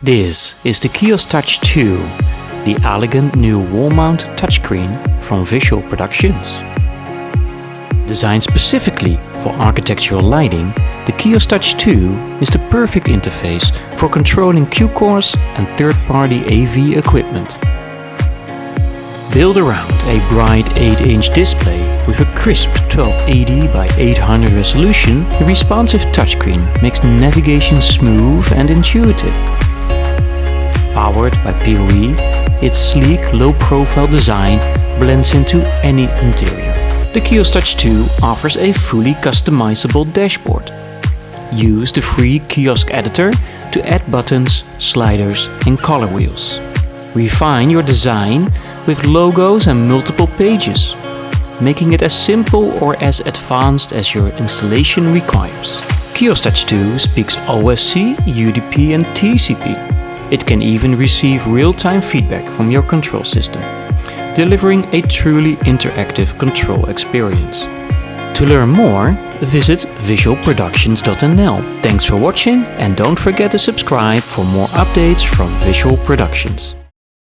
This is the KioscTouch2, the elegant new wall-mount touchscreen from Visual Productions. Designed specifically for architectural lighting, the KioscTouch2 is the perfect interface for controlling Q-cores and third-party AV equipment. Built around a bright 8-inch display with a crisp 1280 by 800 resolution, the responsive touchscreen makes navigation smooth and intuitive. Powered by PoE, its sleek, low-profile design blends into any interior. The KioscTouch2 offers a fully customizable dashboard. Use the free kiosk editor to add buttons, sliders and color wheels. Refine your design with logos and multiple pages, making it as simple or as advanced as your installation requires. KioscTouch2 speaks OSC, UDP and TCP. It can even receive real-time feedback from your control system, delivering a truly interactive control experience. To learn more, visit visualproductions.nl. Thanks for watching and don't forget to subscribe for more updates from Visual Productions.